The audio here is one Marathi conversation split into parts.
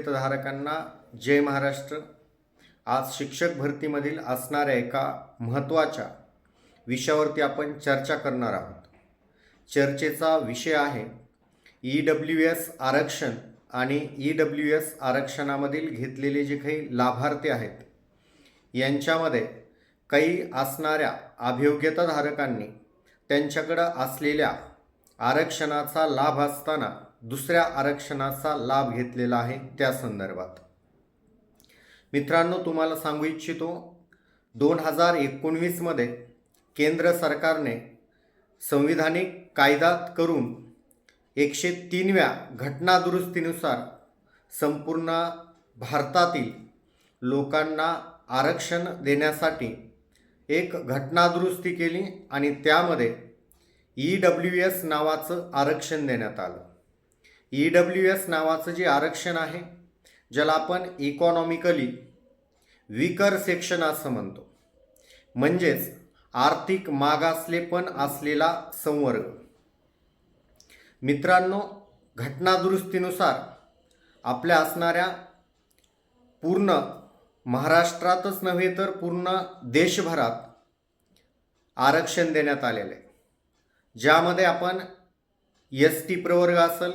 हितधारकांना जय महाराष्ट्र। आज शिक्षक भरतीमधील असणाऱ्या एका महत्त्वाच्या विषयावरती आपण चर्चा करणार आहोत। चर्चेचा विषय आहे EWS आरक्षण आणि EWS आरक्षणामधील घेतलेले जे काही लाभार्थी आहेत यांच्यामध्ये काही असणाऱ्या अभियोग्यताधारकांनी त्यांच्याकडे असलेल्या आरक्षणाचा लाभ असताना दुसऱ्या आरक्षणाचा लाभ घेतलेला आहे त्या संदर्भात। मित्रांनो, तुम्हाला सांगू इच्छितो 2019 मध्ये केंद्र सरकारने संविधानिक कायदा करून 103व्या घटनादुरुस्तीनुसार संपूर्ण भारतातील लोकांना आरक्षण देण्यासाठी एक घटनादुरुस्ती केली आणि त्यामध्ये EWS नावाचं आरक्षण देण्यात आलं। EWS नावाचं जे आरक्षण आहे, ज्याला आपण इकॉनॉमिकली वीकर सेक्शन असं म्हणतो, म्हणजेच आर्थिक मागासलेपण असलेला संवर्ग। मित्रांनो, घटनादुरुस्तीनुसार आपल्या असणाऱ्या पूर्ण महाराष्ट्रातच नव्हे तर पूर्ण देशभरात आरक्षण देण्यात आलेले, ज्यामध्ये आपण ST प्रवर्ग असेल,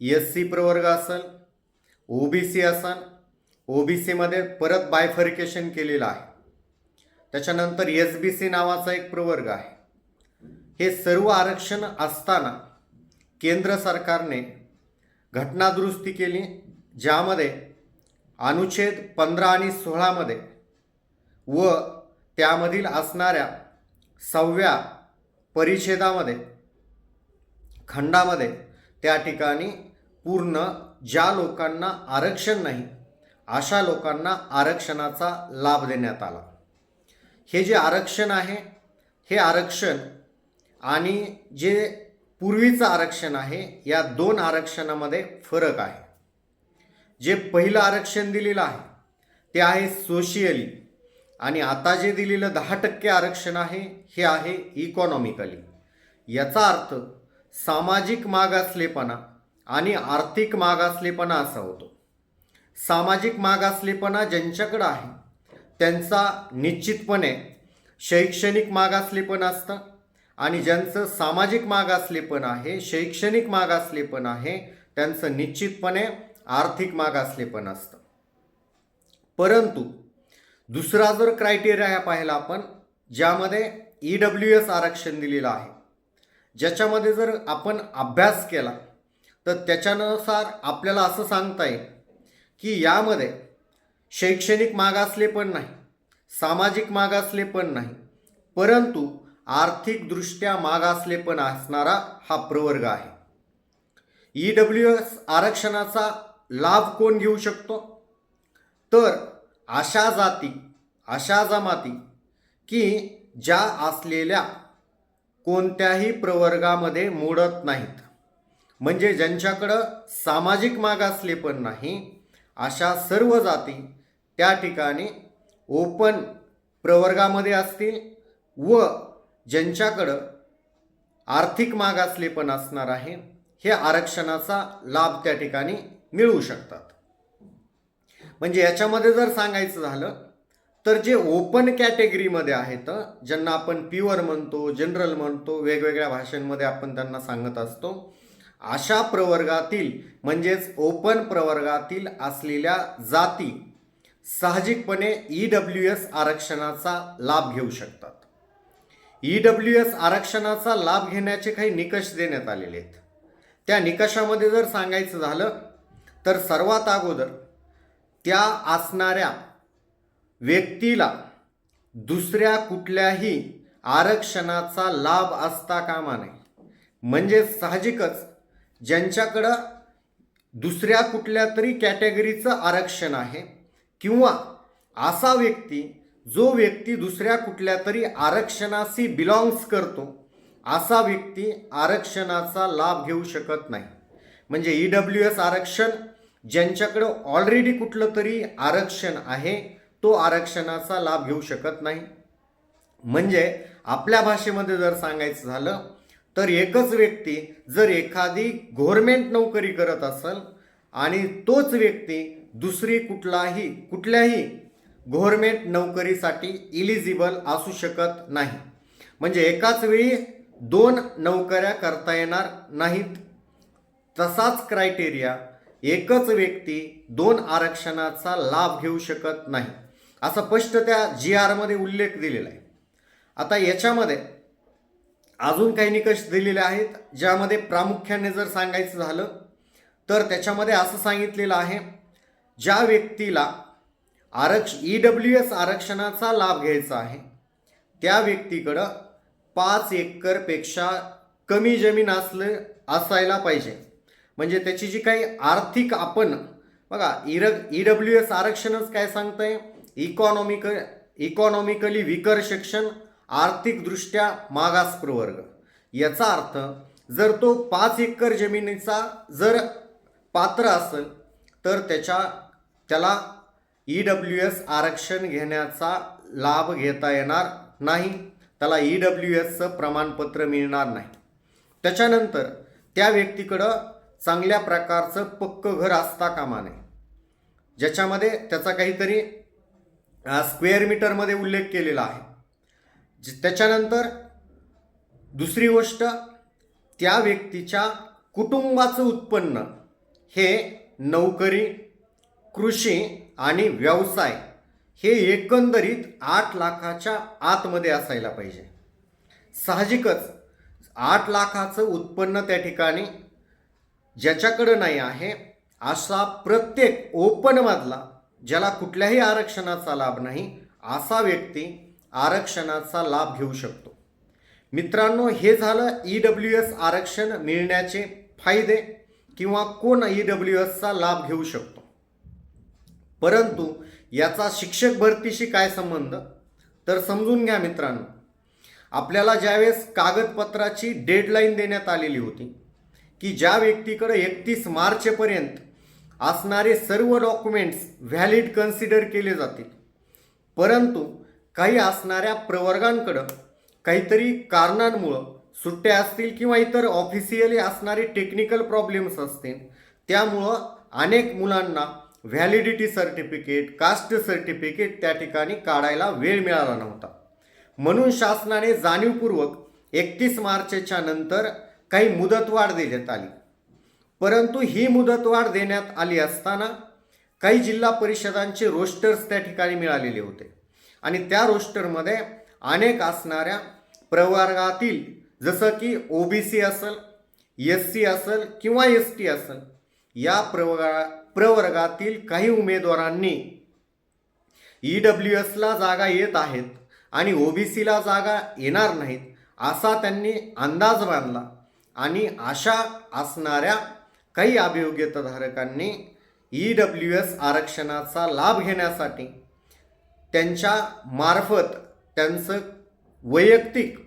SC प्रवर्ग असेल, OBC असेल, OBCमध्ये परत बायफर्केशन केलेलं आहे, त्याच्यानंतर SBC नावाचा एक प्रवर्ग आहे। हे सर्व आरक्षण असताना केंद्र सरकारने घटनादुरुस्ती केली, ज्यामध्ये अनुच्छेद 15 आणि 16 मध्ये व त्यामधील असणाऱ्या 6व्या परिच्छेदामध्ये खंडामध्ये त्या ठिकाणी पूर्ण ज्या लोकांना आरक्षण नाही अशा लोकांना आरक्षणाचा लाभ देण्यात आला। हे जे आरक्षण आहे, हे आरक्षण आणि जे पूर्वीचं आरक्षण आहे, या दोन आरक्षणामध्ये फरक आहे। जे पहिलं आरक्षण दिलेलं आहे ते आहे सोशियली, आणि आता जे दिलेलं 10% आरक्षण आहे हे आहे इकॉनॉमिकली। याचा अर्थ सामाजिक मागासलेपणा आणि आर्थिक मागासलेपणा असा होतो। सामाजिक मागासलेपणा ज्यांच्याकडे आहे त्यांचा निश्चितपणे शैक्षणिक मागासलेपण असतं, आणि ज्यांचं सामाजिक मागासलेपण आहे, शैक्षणिक मागासलेपण आहे, त्यांचं निश्चितपणे आर्थिक मागासलेपण असतं। परंतु दुसरा जर क्रायटेरिया पाहिला आपण, ज्यामध्ये EWS आरक्षण दिलेलं आहे, ज्याच्यामध्ये जर आपण अभ्यास केला तर त्याच्यानुसार आपल्याला असं सांगता येईल की यामध्ये शैक्षणिक मागासलेपण नाही, सामाजिक मागासलेपण नाही, परंतु आर्थिकदृष्ट्या मागासलेपण असणारा हा प्रवर्ग आहे। EWS आरक्षणाचा लाभ कोण घेऊ शकतो? तर अशा जाती, अशा जमाती की ज्या असलेल्या कोणत्याही प्रवर्गामध्ये मोडत नाहीत, म्हणजे ज्यांच्याकडं सामाजिक मागासलेपण नाही, अशा सर्व जाती त्या ठिकाणी ओपन प्रवर्गामध्ये असतील व ज्यांच्याकडं आर्थिक मागासलेपण असणार आहे हे आरक्षणाचा लाभ त्या ठिकाणी मिळू शकतात। म्हणजे याच्यामध्ये जर सांगायचं झालं तर जे ओपन कॅटेगरीमध्ये आहेत, ज्यांना आपण प्युअर म्हणतो, जनरल म्हणतो, वेगवेगळ्या भाषांमध्ये आपण त्यांना सांगत असतो, अशा प्रवर्गातील म्हणजेच ओपन प्रवर्गातील असलेल्या जाती साहजिकपणे EWS आरक्षणाचा लाभ घेऊ शकतात। EWS आरक्षणाचा लाभ घेण्याचे काही निकष देण्यात आलेले आहेत। त्या निकषामध्ये जर सांगायचं झालं तर सर्वात अगोदर त्या असणाऱ्या व्यक्तीला दुसऱ्या कुठल्याही आरक्षणाचा लाभ असता कामा नये, म्हणजे साहजिकच ज्यांच्याकडं दुसऱ्या कुठल्या तरी कॅटेगरीचं आरक्षण आहे किंवा असा व्यक्ती जो व्यक्ती दुसऱ्या कुठल्या तरी आरक्षणाशी बिलॉंग्स करतो, असा व्यक्ती आरक्षणाचा लाभ घेऊ शकत नाही। म्हणजे EWS आरक्षण ज्यांच्याकडं ऑलरेडी कुठलं तरी आरक्षण आहे तो आरक्षणाचा लाभ घेऊ शकत नाही। म्हणजे आपल्या भाषेमध्ये जर सांगायचं झालं तर एकच व्यक्ती जर एखादी गव्हर्नमेंट नोकरी करत असेल आणि तोच व्यक्ती दुसरी कुठल्याही गव्हर्मेंट नोकरीसाठी इलिजिबल असू शकत नाही. म्हणजे एकाच वेळी 2 नोकऱ्या करता येणार नाहीत. तसाच क्रायटेरिया, एकच व्यक्ती 2 आरक्षणाचा लाभ घेऊ शकत नाही, असा स्पष्ट त्या GR मध्ये उल्लेख दिलेला आहे. आता याच्यामध्ये अजून काही निकष दिलेले आहेत, ज्यामध्ये प्रामुख्याने जर सांगायचं झालं तर त्याच्यामध्ये असं सांगितलेलं आहे, ज्या व्यक्तीला EWS आरक्षणाचा लाभ घ्यायचा आहे त्या व्यक्तीकडं 5 एकरपेक्षा कमी जमीन असायला पाहिजे. म्हणजे त्याची जी काही आर्थिक, आपण बघा EWS आरक्षणच काय सांगतंय, इकॉनॉमिकली विकर सेक्शन, आर्थिकदृष्ट्या मागास प्रवर्ग. याचा अर्थ जर तो 5 एकर जमिनीचा जर पात्र असेल तर त्याला EWS आरक्षण घेण्याचा लाभ घेता येणार नाही, त्याला EWSचं प्रमाणपत्र मिळणार नाही. त्याच्यानंतर त्या व्यक्तीकडं चांगल्या प्रकारचं पक्कं घर असता कामा नये, ज्याच्यामध्ये त्याचा काहीतरी स्क्वेअर मीटरमध्ये उल्लेख केलेला आहे. त्याच्यानंतर दुसरी गोष्ट, त्या व्यक्तीच्या कुटुंबाचं उत्पन्न हे नोकरी, कृषी आणि व्यवसाय हे एकंदरीत 8 लाखाच्या आतमध्ये असायला पाहिजे. साहजिकच 8 लाखाचं उत्पन्न त्या ठिकाणी ज्याच्याकडं नाही आहे, असा प्रत्येक ओपनमधला, ज्याला कुठल्याही आरक्षणाचा लाभ नाही, असा व्यक्ती आरक्षणाचा लाभ घेऊ शकतो. मित्रांनो, हे झालं EWS आरक्षण मिळण्याचे फायदे किंवा कोण EWSचा लाभ घेऊ शकतो. परंतु याचा शिक्षक भरतीशी काय संबंध, तर समजून घ्या मित्रांनो. आपल्याला ज्यावेळेस कागदपत्राची डेडलाईन देण्यात आलेली होती की ज्या व्यक्तीकडे 31 मार्चपर्यंत असणारे सर्व डॉक्युमेंट्स व्हॅलिड कन्सिडर केले जातील, परंतु काही असणाऱ्या प्रवर्गांकडं काहीतरी कारणांमुळं सुट्ट्या असतील किंवा इतर ऑफिशियली असणारे टेक्निकल प्रॉब्लेम्स असतील, त्यामुळं अनेक मुलांना व्हॅलिडिटी सर्टिफिकेट, कास्ट सर्टिफिकेट त्या ठिकाणी काढायला वेळ मिळाला नव्हता. म्हणून शासनाने जाणीवपूर्वक 31 मार्चच्या नंतर काही मुदतवाढ देण्यात आली. परंतु ही मुदतवाढ देण्यात आली असताना काही जिल्हा परिषदांचे रोस्टर्स त्या ठिकाणी मिळालेले होते आणि त्या रोस्टरमध्ये अनेक असणाऱ्या प्रवर्गातील, जसं की OBC असेल, SC असेल किंवा ST असेल, या प्रवर्गातील काही उमेदवारांनी EWSला जागा येत आहेत आणि OBCला जागा येणार नाहीत, असा त्यांनी अंदाज बांधला आणि अशा असणाऱ्या काही अभियोग्यताधारकांनी EWS आरक्षणाचा लाभ घेण्यासाठी त्यांच्या मार्फत त्यांचं वैयक्तिक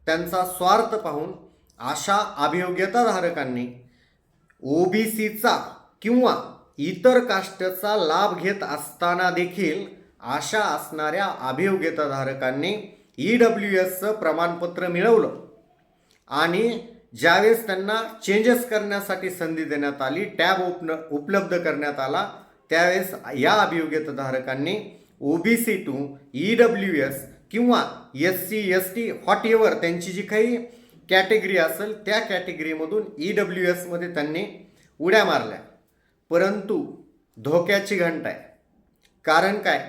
त्यांचा स्वार्थ पाहून अशा अभियोग्यताधारकांनी OBCचा किंवा इतर कास्टचा लाभ घेत असताना देखील अशा असणाऱ्या अभियोग्यताधारकांनी EWSचं प्रमाणपत्र मिळवलं आणि ज्यावेळेस त्यांना चेंजेस करण्यासाठी संधी देण्यात आली, टॅब उपलब्ध करण्यात आला, त्यावेळेस या अभियोग्यताधारकांनी OBC टू EWS किंवा SC ST व्हॉटएव्हर त्यांची जी काही कॅटेगरी असेल त्या कॅटेगरीमधून EWSमध्ये त्यांनी उड्या मारल्या. परंतु धोक्याची घंटा आहे. कारण काय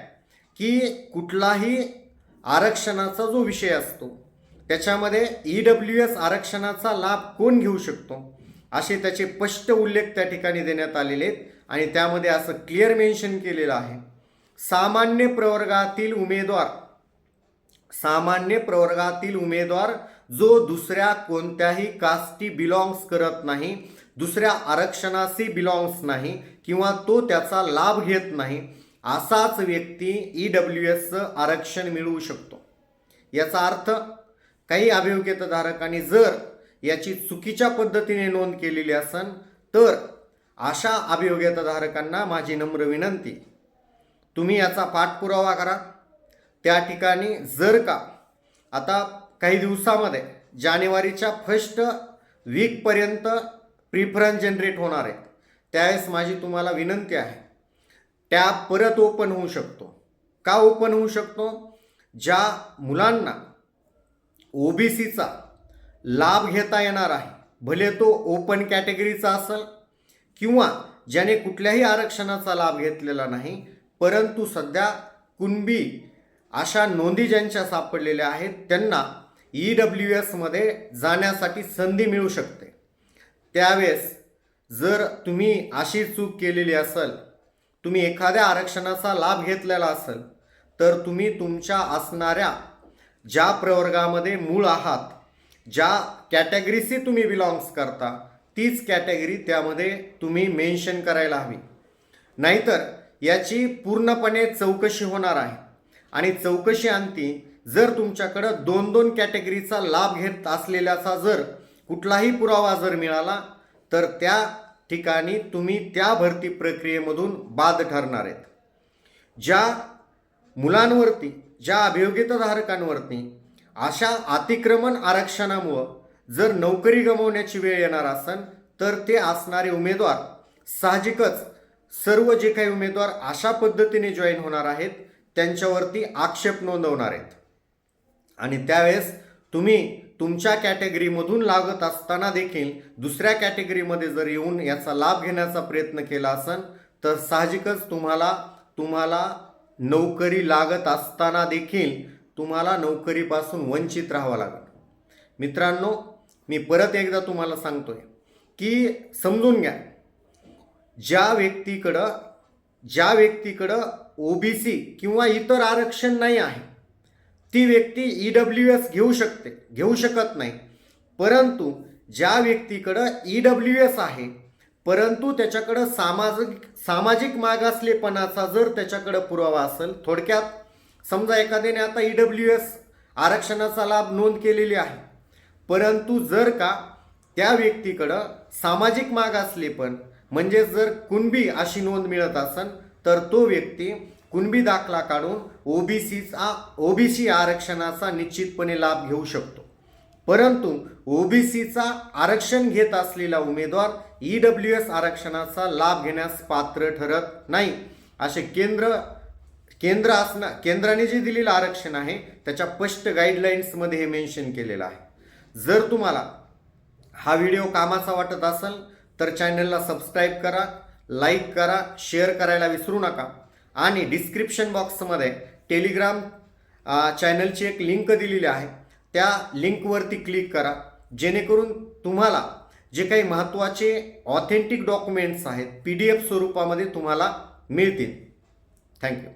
की कुठलाही आरक्षणाचा जो विषय असतो त्याच्यामध्ये EWS आरक्षणाचा लाभ कोण घेऊ शकतो असे त्याचे स्पष्ट उल्लेख त्या ठिकाणी देण्यात आलेले आहेत आणि त्यामध्ये असं क्लिअर मेन्शन केलेलं आहे, सामान्य प्रवर्गातील उमेदवार जो दुसऱ्या कोणत्याही कास्टी बिलॉंग्स करत नाही, दुसऱ्या आरक्षणाशी बिलॉंग्स नाही किंवा तो त्याचा लाभ घेत नाही, असाच व्यक्ती EWSचं आरक्षण मिळवू शकतो. याचा अर्थ काही अभियोग्यताधारकांनी जर याची चुकीच्या पद्धतीने नोंद केलेली असेल तर अशा अभियोग्यताधारकांना माझी नम्र विनंती, तुम्ही याचा पाठपुरावा करा. त्या ठिकाणी जर का आता काही दिवसामध्ये जानेवारीच्या फर्स्ट वीकपर्यंत प्रिफरन्स जनरेट होणार आहेत, त्यावेळेस माझी तुम्हाला विनंती आहे, टॅब परत ओपन होऊ शकतो. का ओपन होऊ शकतो? ज्या मुलांना ओबीसीचा लाभ घेता येणार आहे, भले तो ओपन कॅटेगरीचा असेल किंवा ज्याने कुठल्याही आरक्षणाचा लाभ घेतलेला नाही, परंतु सध्या कुणबी अशा नोंदी ज्यांच्या सापडलेल्या आहेत, त्यांना EWSमध्ये जाण्यासाठी संधी मिळू शकते. त्यावेळेस जर तुम्ही अशी चूक केलेली असेल, तुम्ही एखाद्या आरक्षणाचा लाभ घेतलेला असेल, तर तुम्ही तुमच्या असणाऱ्या ज्या प्रवर्गामध्ये मूळ आहात, ज्या कॅटेगरीशी तुम्ही बिलॉंग्स करता, तीच कॅटेगरी त्यामध्ये तुम्ही मेन्शन करायला हवी. नाहीतर याची पूर्णपणे चौकशी होणार आहे आणि चौकशी अंती जर तुमच्याकडं 2-2 कॅटेगरीचा लाभ घेत असलेल्याचा जर कुठलाही पुरावा जर मिळाला, तर त्या ठिकाणी तुम्ही त्या भरती प्रक्रियेमधून बाद ठरणार आहेत. ज्या मुलांवरती, ज्या अभियोग्यताधारकांवरती अशा अतिक्रमण आरक्षणामुळं जर नोकरी गमावण्याची वेळ येणार असेल, तर ते असणारे उमेदवार साहजिकच सर्व जे काही उमेदवार अशा पद्धतीने जॉईन होणार आहेत, त्यांच्यावरती आक्षेप नोंदवणार आहेत. आणि त्यावेळेस तुम्ही तुमच्या कॅटेगरीमधून लागत असताना देखील दुसऱ्या कॅटेगरीमध्ये जर येऊन याचा लाभ घेण्याचा प्रयत्न केला असेल, तर साहजिकच तुम्हाला नोकरी लागत असताना देखील तुम्हाला नोकरीपासून वंचित राहावं लागेल. मित्रांनो, मी परत एकदा तुम्हाला सांगतोय की समजून घ्या, ज्या व्यक्तीकडं ओबीसी किंवा इतर आरक्षण नाही आहे, ती व्यक्ती EWS घेऊ शकत नाही. परंतु ज्या व्यक्तीकडं EWS आहे, परंतु त्याच्याकडं सामाजिक मागासलेपणाचा जर त्याच्याकडं पुरावा असेल, थोडक्यात समजा एखाद्याने आता EWS आरक्षणाचा लाभ नोंद केलेली आहे, परंतु जर का त्या व्यक्तीकडं सामाजिक मागासलेपण म्हणजे जर कुणबी अशी नोंद मिळत असेल, तर तो व्यक्ती कुणबी दाखला काढून ओबीसी आरक्षणाचा निश्चितपणे लाभ घेऊ शकतो. परंतु ओबीसीचा आरक्षण घेत असलेला उमेदवार EWS आरक्षणाचा लाभ घेण्यास पात्र ठरत नाही. असे केंद्राने जे दिलेलं आरक्षण आहे त्याच्या स्पष्ट गाईडलाईन्समध्ये हे मेन्शन केलेलं आहे. जर तुम्हाला हा व्हिडिओ कामाचा वाटत असेल तर चॅनलला सबस्क्राईब करा, लाईक करा, शेअर करायला विसरू नका. आणि डिस्क्रिप्शन बॉक्समध्ये टेलिग्राम चॅनलची एक लिंक दिलेली आहे, त्या लिंकवरती क्लिक करा, जेणेकरून तुम्हाला जे काही महत्त्वाचे ऑथेंटिक डॉक्युमेंट्स आहेत PDF स्वरूपामध्ये तुम्हाला मिळतील. थँक्यू.